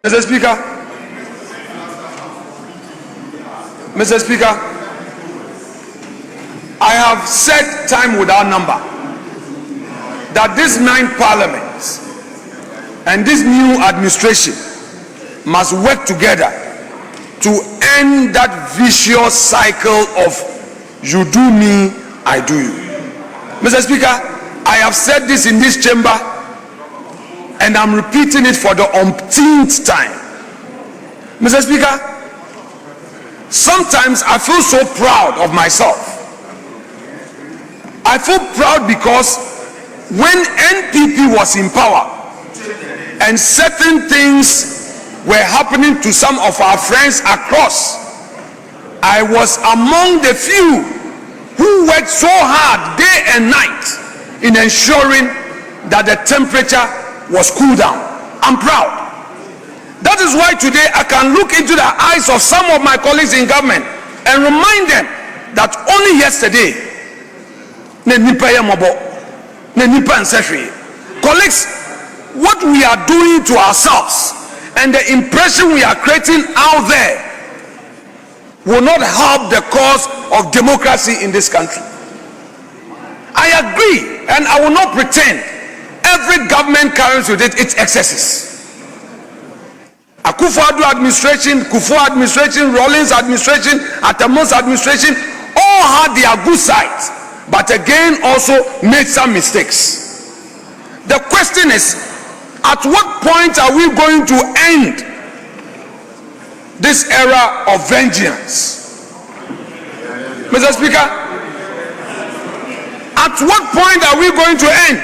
Mr. Speaker, I have said time without number that these 9 parliaments and this new administration must work together to end that vicious cycle of you do me, I do you. Mr. Speaker, I have said this in this chamber and I'm repeating it for the umpteenth time. Mr. Speaker, sometimes I feel so proud of myself. I feel proud because when NPP was in power and certain things were happening to some of our friends across, I was among the few who worked so hard day and night in ensuring that the temperature was cooled down. I'm proud. That is why today I can look into the eyes of some of my colleagues in government and remind them that only yesterday, colleagues, what we are doing to ourselves and the impression we are creating out there will not help the cause of democracy in this country. I agree, and I will not pretend every government carries with it its excesses. Akufo-Addo administration, Kufuor administration, Rawlings administration, Atamon's administration all had their good sides, but again also made some mistakes. The question is, at what point are we going to end this era of vengeance? Mr. Speaker, at what point are we going to end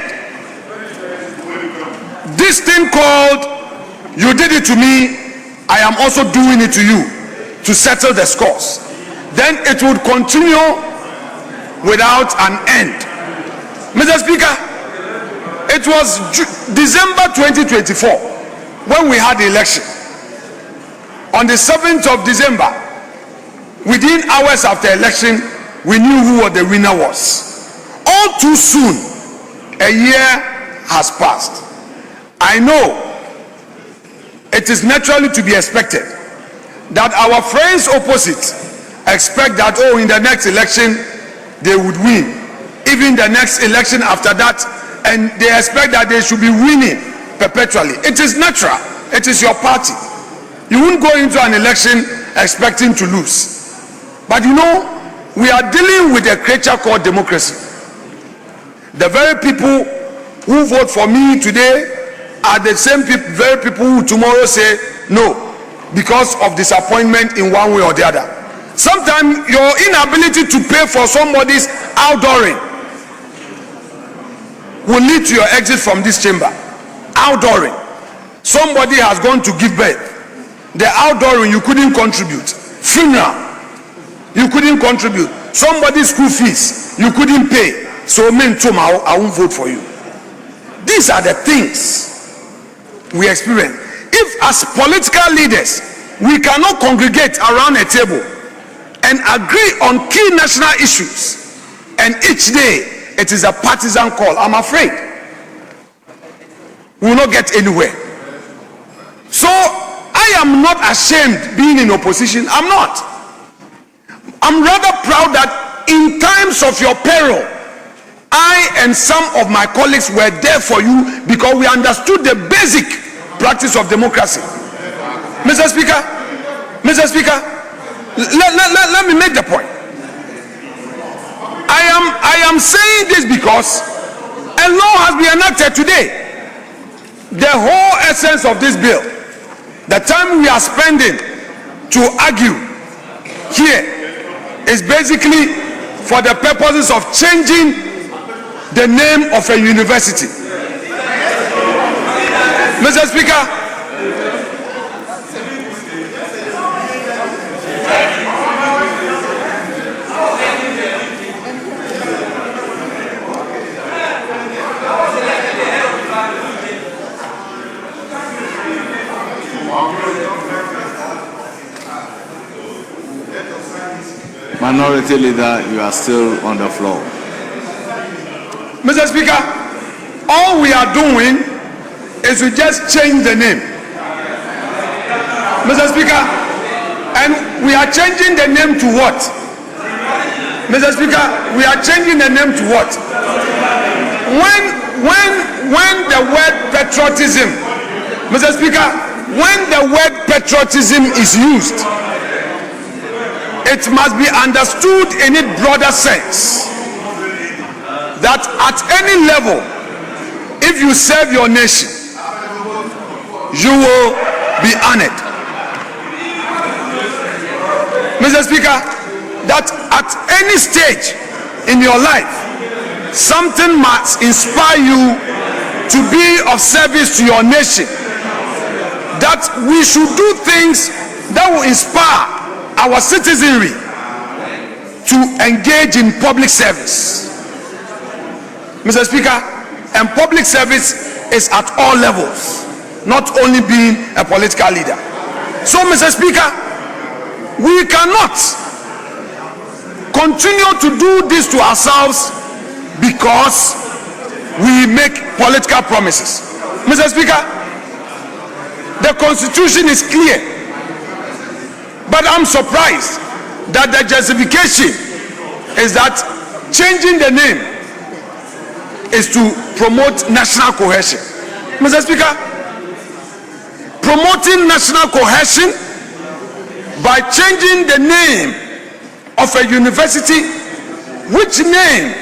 this thing called you did it to me, I am also doing it to you, to settle the scores? Then it would continue without an end. Mr. Speaker, it was December 2024 when we had the election. On the 7th of December, within hours after election, we knew who the winner was. All too soon, a year has passed. I know it is naturally to be expected that our friends opposite expect that, oh, in the next election they would win, even the next election after that, and they expect that they should be winning perpetually. It is natural. It is your party. You won't go into an election expecting to lose. But you know, we are dealing with a creature called democracy. The very people who vote for me today are the same very people who tomorrow say no because of disappointment in one way or the other. Sometimes your inability to pay for somebody's outdooring will lead to your exit from this chamber. Outdooring. Somebody has gone to give birth. The outdooring, you couldn't contribute. Funeral, you couldn't contribute. Somebody's school fees, you couldn't pay. So I won't vote for you. These are the things we experience. If as political leaders we cannot congregate around a table and agree on key national issues, and each day it is a partisan call, I'm afraid we will not get anywhere. So I am not ashamed being in opposition. I'm not. I'm rather proud that in times of your peril, I and some of my colleagues were there for you because we understood the basic practice of democracy. Mr. Speaker, let me make the point. I am saying this because a law has been enacted today. The whole essence of this bill, the time we are spending to argue here, is basically for the purposes of changing the name of a university. Mr. Speaker, Minority Leader, you are still on the floor. Mr. Speaker, all we are doing is to just change the name. Mr. Speaker, and we are changing the name to what? Mr. Speaker, we are changing the name to what? When the word patriotism, Mr. Speaker, when the word patriotism is used, it must be understood in its broader sense that at any level, if you serve your nation, you will be honored. Mr. Speaker, that at any stage in your life, something must inspire you to be of service to your nation, that we should do things that will inspire our citizenry to engage in public service. Mr. Speaker, and public service is at all levels, not only being a political leader. So, Mr. Speaker, we cannot continue to do this to ourselves because we make political promises. Mr. Speaker, the Constitution is clear, but I'm surprised that the justification is that changing the name is to promote national cohesion. Mr. Speaker, promoting national cohesion by changing the name of a university, which name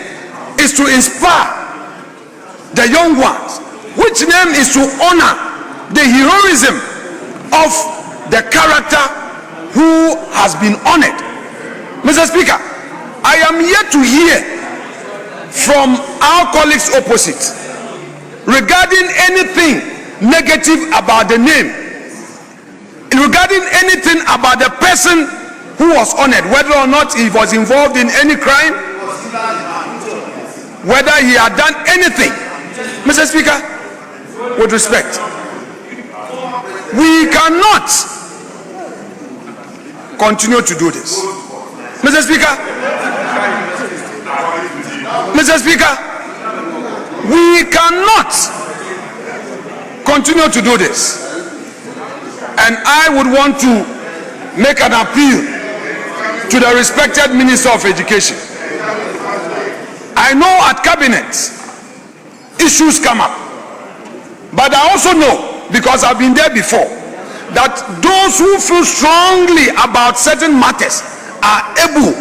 is to inspire the young ones, which name is to honor the heroism of the character who has been honored. Mr. Speaker, I am yet to hear from our colleagues opposite regarding anything negative about the name, regarding anything about the person who was honored, whether or not he was involved in any crime, whether he had done anything. Mr. Speaker, with respect, we cannot continue to do this. Mr. Speaker, we cannot continue to do this. And I would want to make an appeal to the respected Minister of Education. I know at cabinet issues come up, but I also know, because I've been there before, that those who feel strongly about certain matters are able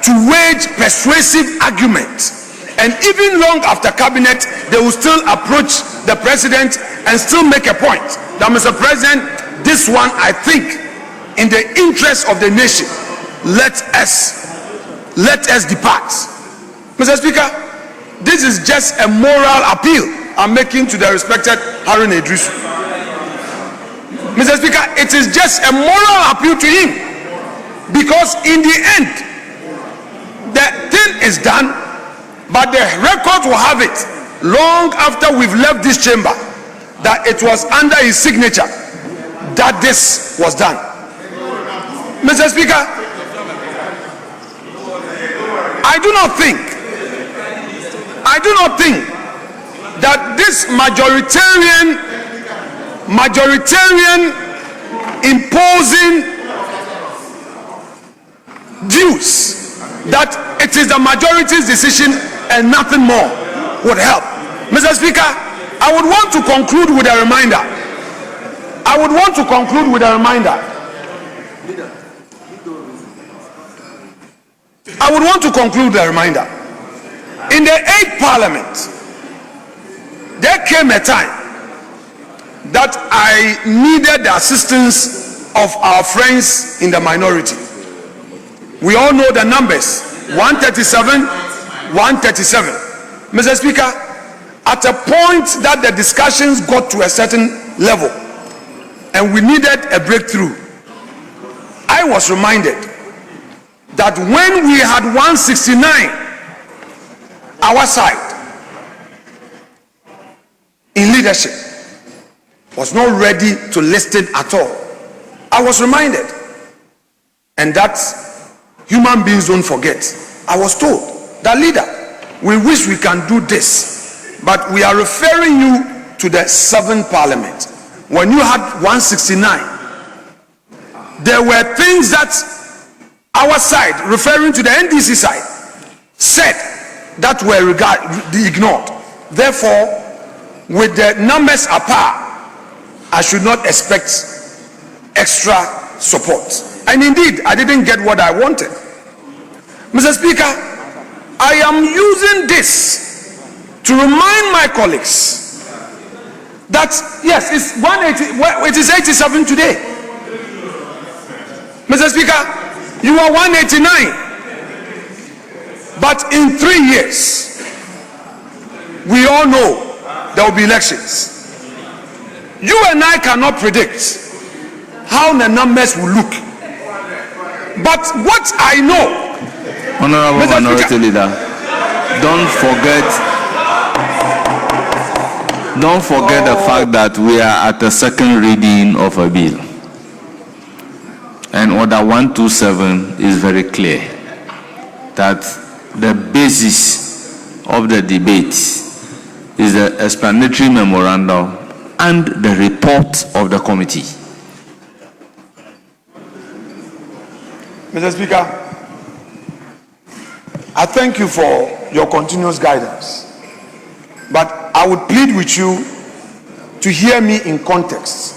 to wage persuasive arguments, and even long after cabinet they will still approach the president and still make a point that, Mr. President, this one, I think, in the interest of the nation, let us depart. Mr. Speaker, this is just a moral appeal I'm making to the respected Haruna. Mr. Speaker, it is just a moral appeal to him, because in the end the thing is done, but the record will have it long after we've left this chamber that it was under his signature that this was done. Mr. Speaker, I do not think that this majoritarian imposing views that it is the majority's decision and nothing more would help. Mr. Speaker, I would want to conclude with a reminder. In the 8th Parliament, there came a time that I needed the assistance of our friends in the minority. We all know the numbers, 137, 137. Mr. Speaker, at a point that the discussions got to a certain level and we needed a breakthrough, I was reminded that when we had 169 our side in leadership was not ready to listen at all. I was reminded, and that human beings don't forget. I was told that, leader, we wish we can do this, but we are referring you to the 7th Parliament. When you had 169, there were things that our side, referring to the NDC side, said that were ignored. Therefore, with the numbers apart, I should not expect extra support. And indeed, I didn't get what I wanted. Mr. Speaker, I am using this to remind my colleagues that yes, it's 180, well, it is 87 today. Mr. Speaker, you are 189. But in 3 years, we all know there will be elections. You and I cannot predict how the numbers will look. But what I know, Honorable Mr. Minority Speaker, Leader, don't forget the fact that we are at the second reading of a bill. And Order 127 is very clear that the basis of the debate is the explanatory memorandum and the report of the committee. Mr. Speaker, I thank you for your continuous guidance. But I would plead with you to hear me in context.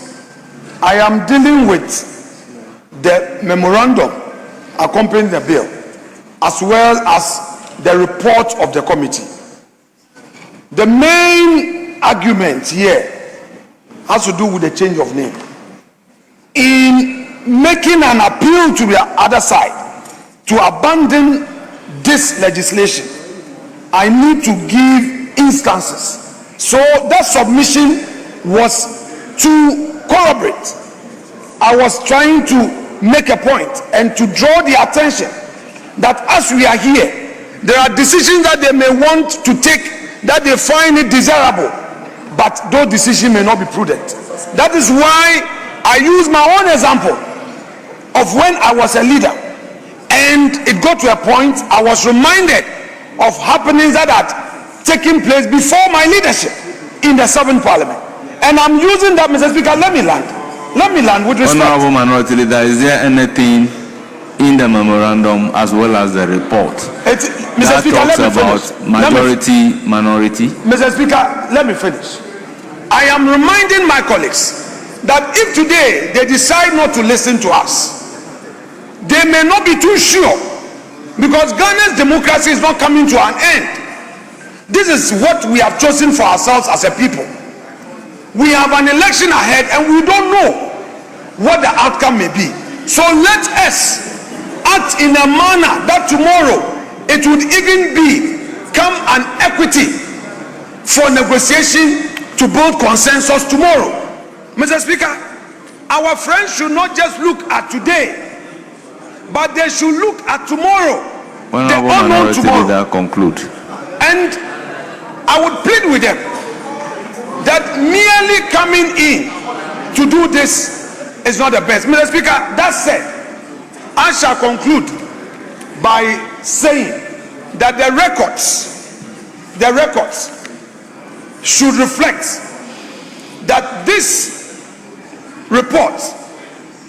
I am dealing with the memorandum accompanying the bill, as well as the report of the committee. The main argument here has to do with the change of name. In making an appeal to the other side to abandon this legislation, I need to give instances. So that submission was to corroborate. I was trying to make a point and to draw the attention that as we are here, there are decisions that they may want to take that they find it desirable, but those decisions may not be prudent. That is why I use my own example of when I was a leader, and it got to a point I was reminded of happenings that had taken place before my leadership in the 7th Parliament. And I'm using that, Mr. Speaker. Let me land with respect. Honorable Minority Leader, is there anything in the memorandum as well as the report Mr. Speaker, talks let me about finish. minority? Mr. Speaker, let me finish. I am reminding my colleagues that if today they decide not to listen to us, they may not be too sure, because Ghana's democracy is not coming to an end. This is what we have chosen for ourselves as a people. We have an election ahead and we don't know what the outcome may be. So let us act in a manner that tomorrow it would even become an equity for negotiation to build consensus tomorrow. Mr. Speaker, our friends should not just look at today, but they should look at tomorrow. The unknown tomorrow. Conclude. And I would plead with them that merely coming in to do this is not the best. Mr. Speaker, that said, I shall conclude by saying that the records should reflect that this report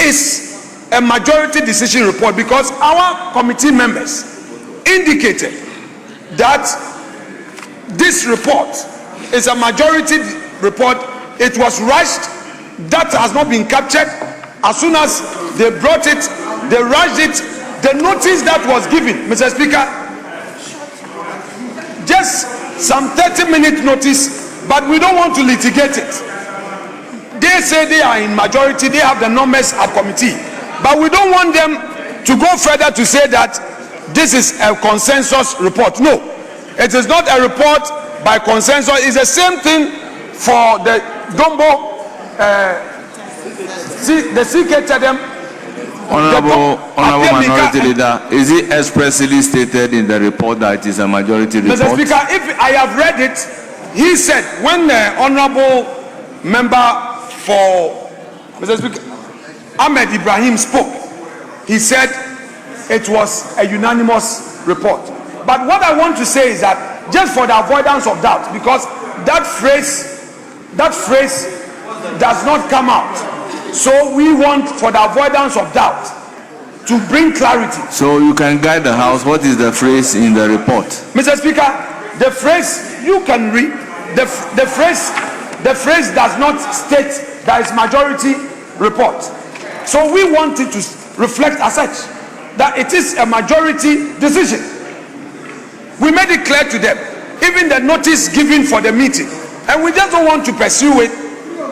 is a majority decision report, because our committee members indicated that this report is a majority report. It was rushed. That has not been captured. As soon as they brought it, they rushed it. The notice that was given, Mr. Speaker, just some 30-minute notice, but we don't want to litigate it. They say they are in majority, they have the numbers at committee, but we don't want them to go further to say that this is a consensus report. No, it is not a report by consensus. It's the same thing for the Dombo, the CK. Honorable Minority Leader, is it expressly stated in the report that it is a majority report? Mr. Speaker, if I have read it, he said when the Honorable Member for Mr. Speaker Ahmed Ibrahim spoke, he said it was a unanimous report. But what I want to say is that, just for the avoidance of doubt, because that phrase does not come out, So we want, for the avoidance of doubt, to bring clarity. So you can guide the House. What is the phrase in the report? Mr. Speaker, the phrase you can read, the phrase does not state that it's majority report. So we want it to reflect as such that it is a majority decision. We made it clear to them, even the notice given for the meeting, and we just don't want to pursue it.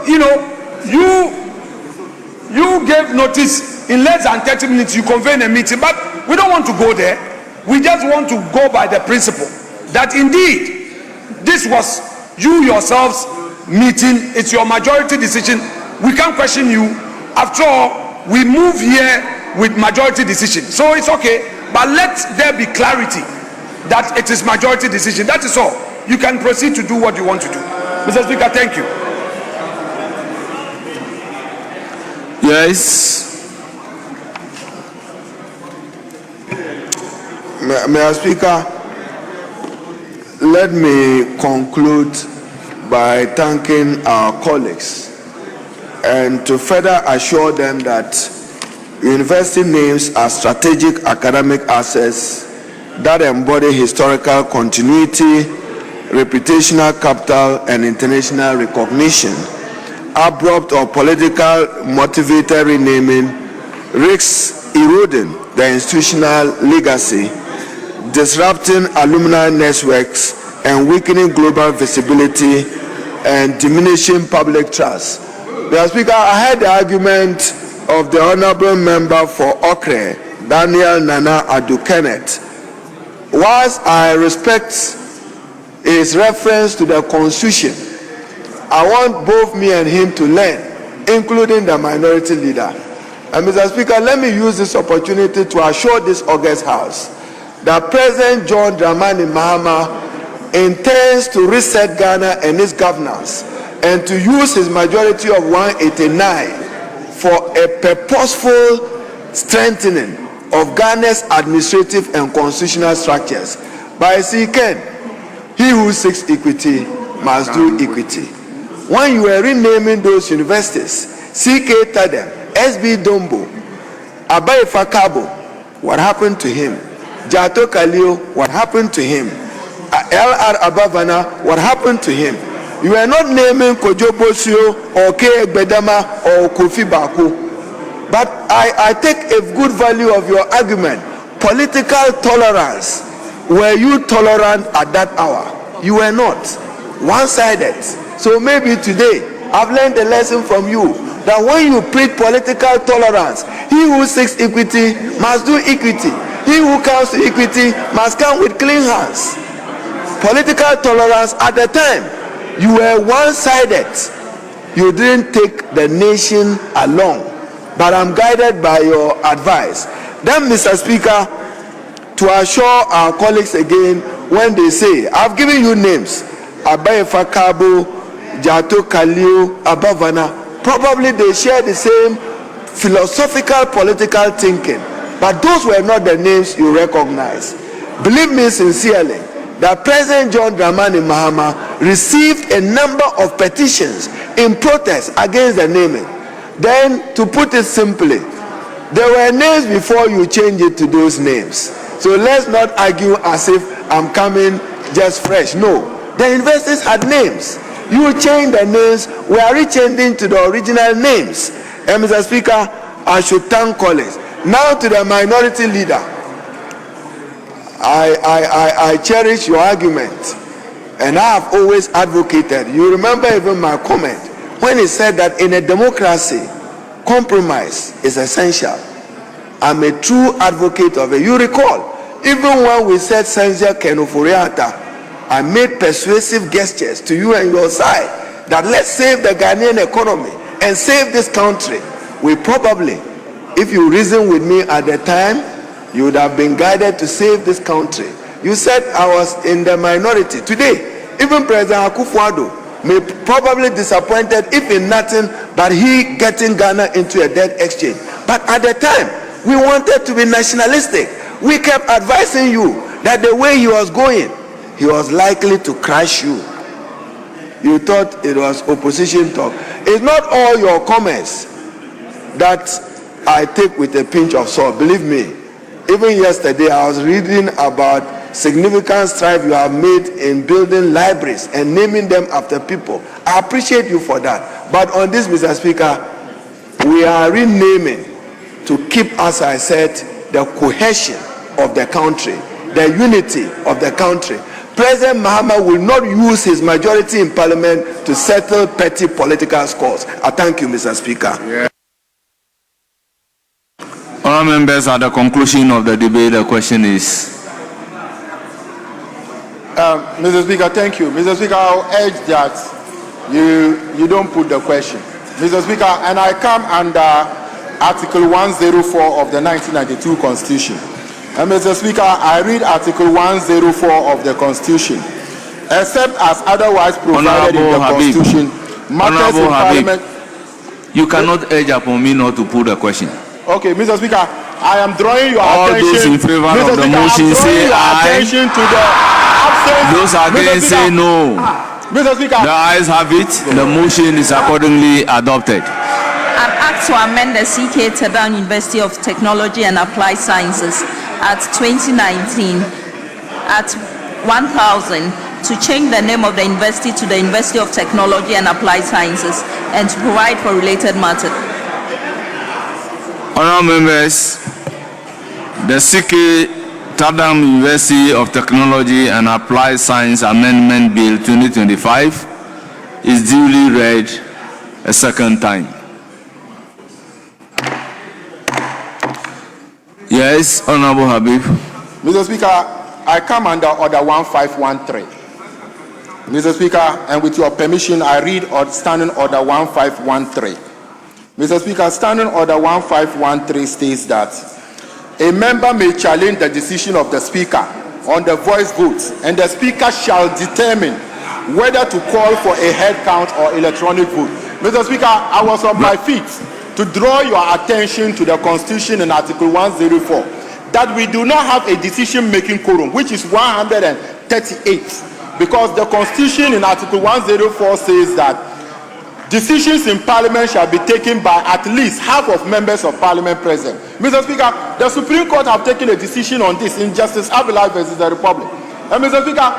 You know, you gave notice in less than 30 minutes, you convene a meeting, but we don't want to go there. We just want to go by the principle that indeed this was you yourselves meeting, it's your majority decision. We can't question you. After all, we move here with majority decision, so it's okay, but let there be clarity that it is majority decision. That is all. You can proceed to do what you want to do. Mr. Speaker, thank you. Yes. Mr. Speaker, let me conclude by thanking our colleagues and to further assure them that university names are strategic academic assets that embody historical continuity, reputational capital, and international recognition. Abrupt or political motivated renaming risks eroding the institutional legacy, disrupting alumni networks, and weakening global visibility and diminishing public trust. Mr. Speaker, I heard the argument of the Honourable Member for Okre, Daniel Nana Adu Kenneth. Whilst I respect his reference to the Constitution, I want both me and him to learn, including the minority leader. And Mr. Speaker, let me use this opportunity to assure this august House that President John Dramani Mahama intends to reset Ghana and its governance and to use his majority of 189 for a purposeful strengthening of Ghana's administrative and constitutional structures by seeking, he who seeks equity must do equity. When you were renaming those universities, CK Tadem, SB Dombo, Abaye Fakabo, what happened to him? Jato Kalio, what happened to him? LR Abavana, what happened to him? You are not naming Kojo Bosio or K. Bedama or Kofi Baku. But I take a good value of your argument. Political tolerance. Were you tolerant at that hour? You were not. One-sided. So maybe today, I've learned a lesson from you that when you preach political tolerance, he who seeks equity must do equity. He who comes to equity must come with clean hands. Political tolerance at the time, you were one-sided. You didn't take the nation along. But I'm guided by your advice. Then, Mr. Speaker, to assure our colleagues again, when they say, I've given you names, Abaye Fakabo, Jato Kalio, Abavana, probably they share the same philosophical political thinking, but those were not the names you recognize. Believe me sincerely that President John Dramani Mahama received a number of petitions in protest against the naming. Then, to put it simply, there were names before you change it to those names. So let's not argue as if I'm coming just fresh. No, the universities had names. You change the names, we are rechanging to the original names. And Mr. Speaker, I should thank colleagues. Now to the minority leader. I cherish your argument, and I have always advocated. You remember even my comment when he said that in a democracy, compromise is essential. I'm a true advocate of it. You recall, even when we said Senzia Kenoforiata, I made persuasive gestures to you and your side that let's save the Ghanaian economy and save this country. We probably, if you reason with me at the time, you would have been guided to save this country. You said I was in the minority. Today, even President Akufo-Addo may probably disappointed if in nothing but he getting Ghana into a debt exchange. But at the time, we wanted to be nationalistic. We kept advising you that the way he was going, he was likely to crush you. You thought it was opposition talk. It's not all your comments that I take with a pinch of salt. Believe me, even yesterday I was reading about significant strides you have made in building libraries and naming them after people. I appreciate you for that. But on this, Mr. Speaker, we are renaming to keep, as I said, the cohesion of the country, the unity of the country. President Mahama will not use his majority in parliament to settle petty political scores. I thank you, Mr. Speaker. Yeah. All members, at the conclusion of the debate, the question is. Mr. Speaker, thank you. Mr. Speaker, I'll urge that you don't put the question. Mr. Speaker, and I come under Article 104 of the 1992 Constitution. And Mr. Speaker, I read Article 104 of the Constitution. Except as otherwise provided in the Constitution, matters in Parliament. You cannot urge upon me not to put the question. Okay, Mr. Speaker, I am drawing your all attention. All those in favor Mr. of the Speaker, motion say aye. To the absence. Those against say no. Mr. Speaker, the ayes have it. The motion is accordingly adopted. An act to amend the CK Tedan University of Technology and Applied Sciences at 2019 at 1000 to change the name of the university to the University of Technology and Applied Sciences and to provide for related matters. Honourable members, the CK Tedan University of Technology and Applied Science Amendment Bill 2025 is duly read a second time. Yes, Honourable Habib. Mr. Speaker, I come under Order 1513. Mr. Speaker, and with your permission, I read Standing Order 1513. Mr. Speaker, Standing Order 1513 states that a member may challenge the decision of the Speaker on the voice vote, and the Speaker shall determine whether to call for a head count or electronic vote. Mr. Speaker, I was on my feet to draw your attention to the Constitution in Article 104 that we do not have a decision-making quorum, which is 138, because the Constitution in Article 104 says that decisions in Parliament shall be taken by at least half of members of Parliament present. Mr. Speaker, the Supreme Court have taken a decision on this in Justice Abdullahi versus the Republic. And Mr. Speaker,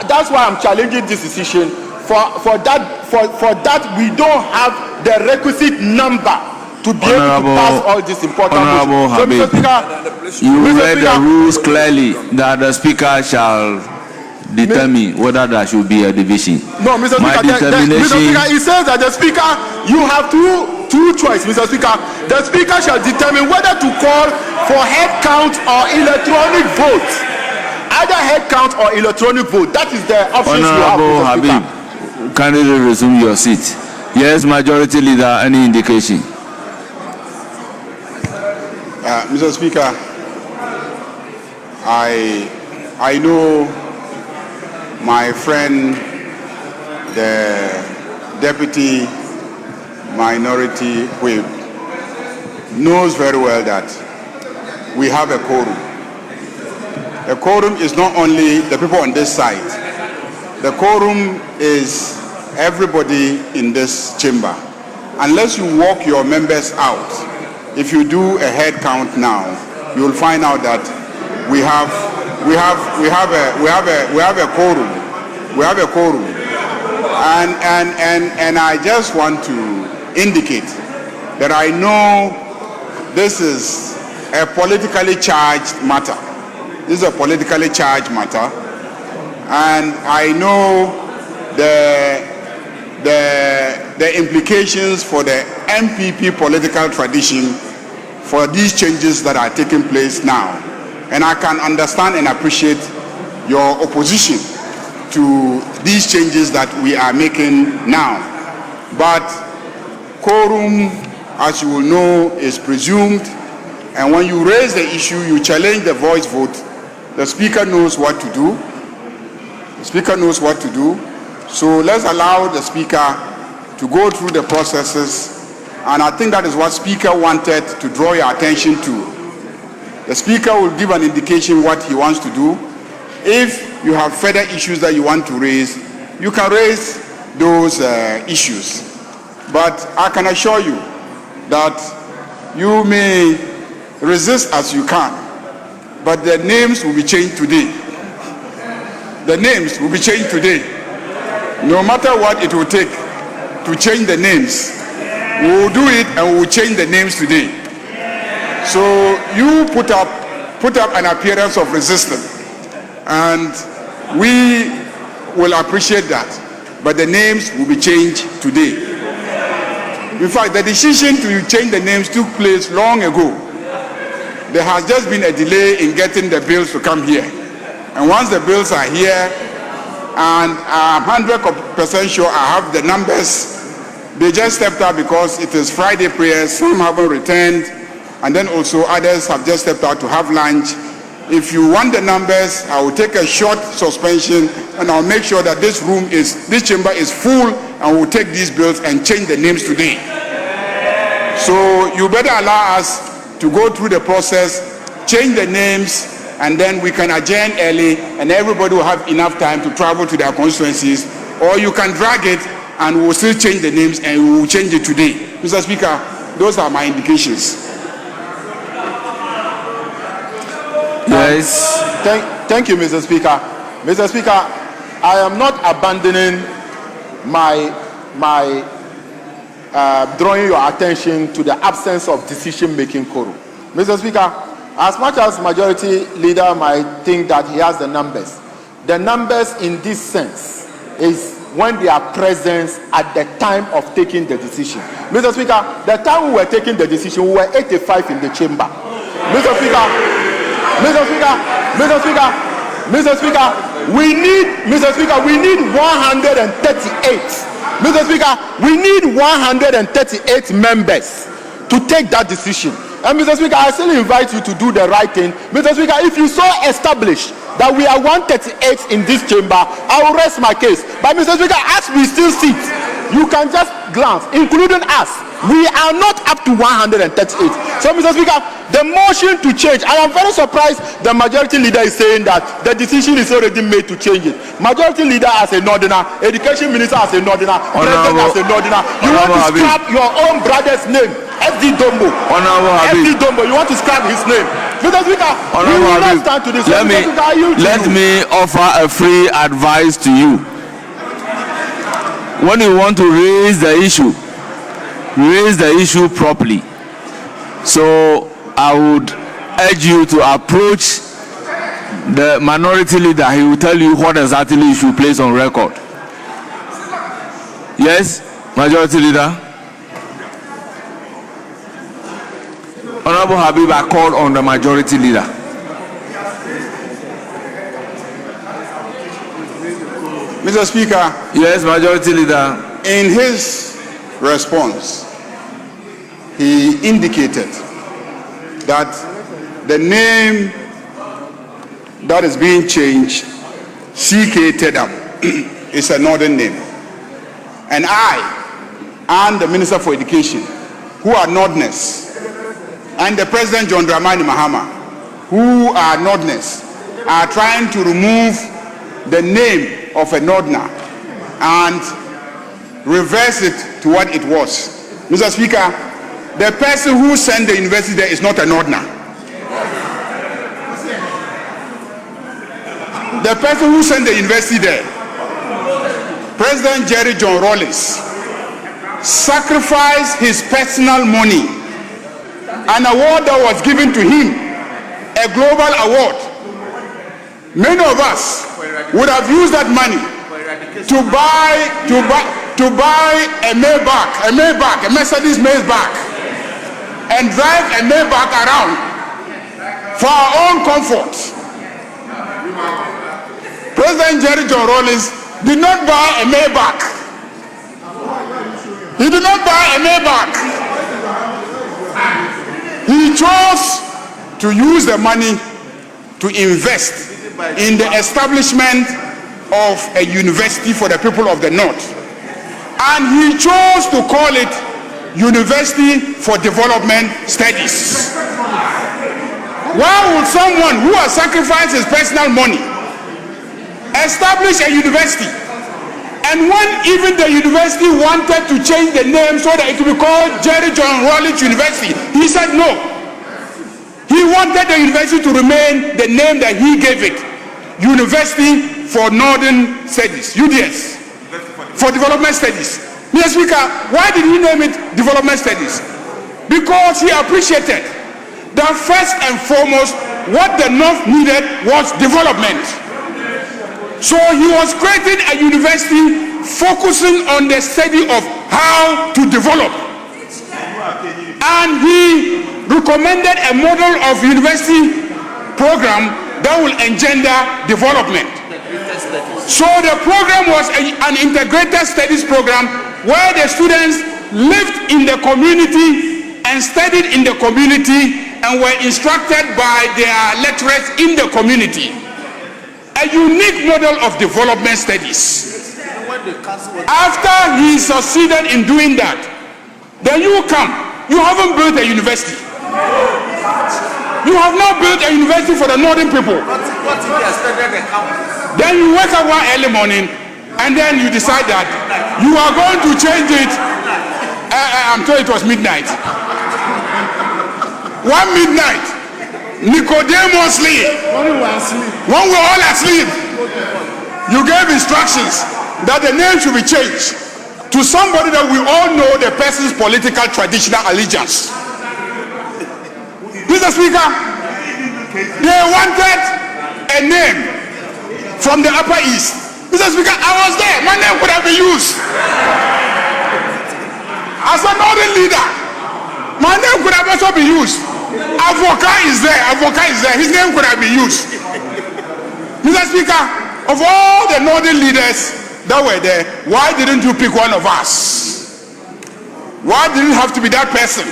that's why I'm challenging this decision. For that, we don't have the requisite number to be able to pass all these important motions. So, Mr. Speaker, you read the rules clearly that the Speaker shall determine whether there should be a division. No, Mr. Speaker, Mr. Speaker, it says that the Speaker, you have two choices, Mr. Speaker. The Speaker shall determine whether to call for head count or electronic vote. Either head count or electronic vote. That is the options you have, Mr. Speaker. Kindly resume your seat. Yes, Majority Leader, any indication? Mr. Speaker, I know my friend, the Deputy Minority Whip, knows very well that we have a quorum. The quorum is not only the people on this side. The quorum is everybody in this chamber. Unless you walk your members out, if you do a head count now, you will find out that we have a quorum. We have a quorum. And I just want to indicate that I know this is a politically charged matter. This is a politically charged matter. And I know the implications for the MPP political tradition for these changes that are taking place now. And I can understand and appreciate your opposition to these changes that we are making now. But quorum, as you will know, is presumed. And when you raise the issue, you challenge the voice vote, the Speaker knows what to do. The Speaker knows what to do. So let's allow the Speaker to go through the processes. And I think that is what Speaker wanted to draw your attention to. The Speaker will give an indication what he wants to do. If you have further issues that you want to raise, you can raise those issues. But I can assure you that you may resist as you can, but the names will be changed today. The names will be changed today. No matter what it will take to change the names, we will do it and we will change the names today. So you put up an appearance of resistance, and we will appreciate that. But the names will be changed today. In fact, the decision to change the names took place long ago. There has just been a delay in getting the bills to come here. And once the bills are here, and I'm 100% sure I have the numbers, they just stepped out because it is Friday prayers, some haven't returned, and then also others have just stepped out to have lunch. If you want the numbers, I will take a short suspension and I'll make sure that this chamber is full, and we'll take these bills and change the names today. So you better allow us to go through the process, change the names, and then we can adjourn early and everybody will have enough time to travel to their constituencies, or you can drag it and we'll still change the names and we will change it today. Mr. Speaker, those are my indications. Yes. Thank you, Mr. Speaker. Mr. Speaker, I am not abandoning my drawing your attention to the absence of decision-making quorum. Mr. Speaker, as much as majority leader might think that he has the numbers in this sense is when they are present at the time of taking the decision. Mr. Speaker, the time we were taking the decision, we were 85 in the chamber. Mr. Speaker, we need 138. Mr. Speaker, we need 138 members to take that decision. And Mr. Speaker, I still invite you to do the right thing. Mr. Speaker, if you so establish that we are 138 in this chamber, I will rest my case. But Mr. Speaker, as we still sit, you can just glance, including us, we are not up to 138. So Mr. Speaker, the motion to change, I am very surprised the majority leader is saying that the decision is already made to change it. Majority leader as a northerner, education minister as a northerner, president as a northerner, you want to scrap your own brother's name, SD Dombo. SD Dombo, you want to scrap his name. Mr. Speaker, we will not stand to this. Let me offer a free advice to you. When you want to raise the issue properly. So I would urge you to approach the minority leader. He will tell you what exactly you should place on record. Yes, majority leader. Honorable Habib, I called on the majority leader. Mr. Speaker. Yes, majority leader. In his response, he indicated that the name that is being changed, CK Tedam, is a northern name. And I and the Minister for Education, who are Northerners, and the President John Dramani Mahama, who are Northerners, are trying to remove the name of a Northerner and reverse it to what it was. Mr. Speaker, the person who sent the university there is not a Northerner. The person who sent the university there, President Jerry John Rawlings, sacrificed his personal money, an award that was given to him, a global award. Many of us would have used that money to buy a Maybach, a Mercedes Maybach, and drive a Maybach around for our own comfort. President Jerry John Rawlings did not buy a Maybach. He did not buy a Maybach. He chose to use the money to invest in the establishment of a university for the people of the North. And he chose to call it University for Development Studies. Why would someone who has sacrificed his personal money establish a university And when even the university wanted to change the name so that it would be called Jerry John Rawlings University, he said no. He wanted the university to remain the name that he gave it, University for Northern Studies, UDS, for Development Studies. Mr. Speaker, why did he name it Development Studies? Because he appreciated that first and foremost, what the North needed was development. So he was creating a university focusing on the study of how to develop. And he recommended a model of university program that will engender development. So the program was an integrated studies program where the students lived in the community and studied in the community and were instructed by their lecturers in the community. A unique model of development studies. After he succeeded in doing that, then you come. You haven't built a university. You have not built a university for the northern people. Then you wake up one early morning and then you decide that you are going to change it. I'm told it was midnight. One midnight, Nicodemously, when we're all asleep, you gave instructions that the name should be changed to somebody that we all know the person's political traditional allegiance. Mr. Speaker, they wanted a name from the Upper East. Mr. Speaker, I was there. My name could have been used. As a northern leader, my name could have also been used. Avoka is there. Avoka is there. His name could have been used. Mr. Speaker, of all the northern leaders that were there, why didn't you pick one of us? Why did it have to be that person?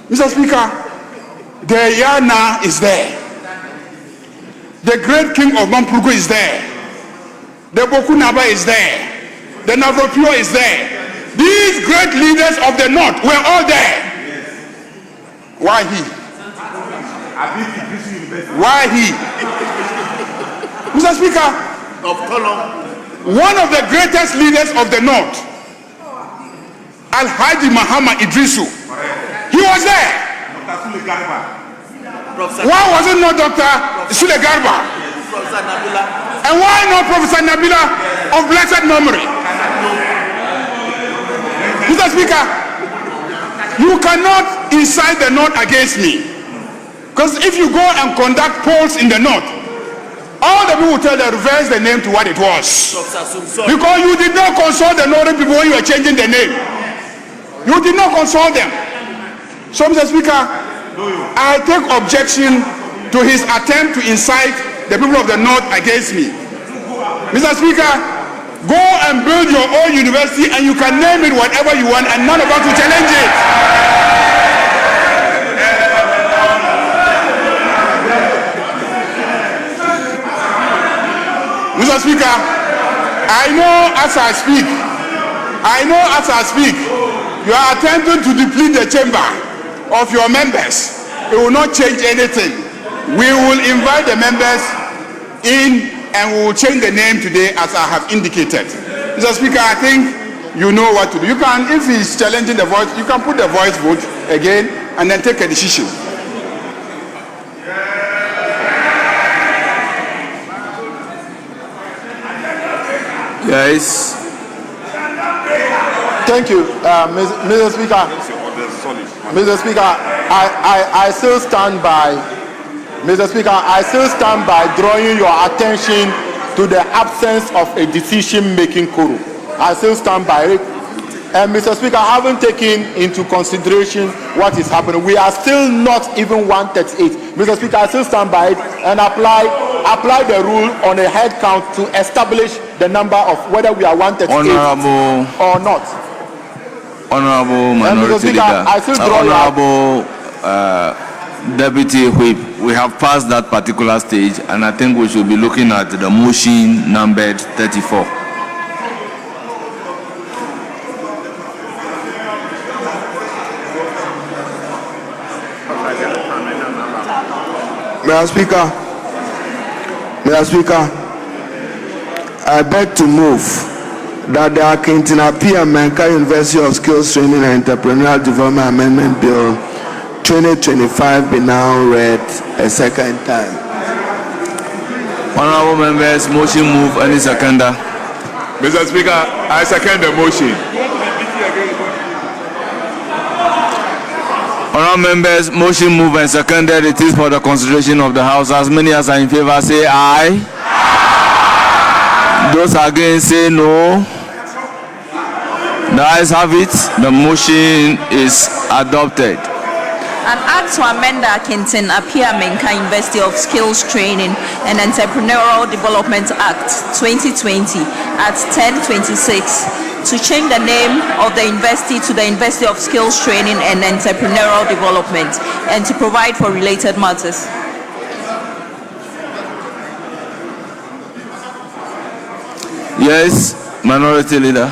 Mr. Speaker, the Yana is there. The great king of Mampuku is there. The Bokunaba is there. The Navropio is there. These great leaders of the north were all there. Why he? Why he? Mr. Speaker, one of the greatest leaders of the north, Al-Hadi Muhammad Idrisu, he was there. Why was it not Dr. Sule Garba? And why not Professor Nabila of blessed memory? Mr. Speaker, you cannot incite the north against me. Because if you go and conduct polls in the north, all the people will tell you reverse the name to what it was. Because you did not consult the northern people when you were changing the name. You did not consult them. So, Mr. Speaker, I take objection to his attempt to incite the people of the north against me. Mr. Speaker, go and build your own university and you can name it whatever you want and none of us will challenge it. Mr. Speaker, I know as I speak, you are attempting to deplete the chamber of your members. It will not change anything. We will invite the members in and we will change the name today as I have indicated. Mr. Speaker, I think you know what to do. You can, if he's challenging the voice, you can put the voice vote again and then take a decision. Yes. Thank you, Mr. Speaker. Mr. Speaker, I still stand by. Mr. Speaker, I still stand by drawing your attention to the absence of a decision-making quorum. I still stand by it. And Mr. Speaker, I haven't taken into consideration what is happening. We are still not even 138. Mr. Speaker, I still stand by it and apply the rule on a head count to establish the number of whether we are 138 or not. Honorable Minority Speaker, Leader, I still draw Honorable Deputy Whip, we have passed that particular stage and I think we should be looking at the motion numbered 34. Mr. Speaker, I beg to move that the Ayariga University of Skills Training and Entrepreneurial Development Amendment Bill 2025 be now read a second time. Honorable members, motion move. Any seconder? Mr. Speaker, I second the motion. Honorable members, motion move and seconded. It is for the consideration of the House. As many as are in favor say aye. Those against say no. The ayes have it. The motion is adopted. An act to amend the Ayariga University of Skills Training and Entrepreneurial Development Act 2020 at 1026 to change the name of the university to the University of Skills Training and Entrepreneurial Development and to provide for related matters. Yes, Minority Leader.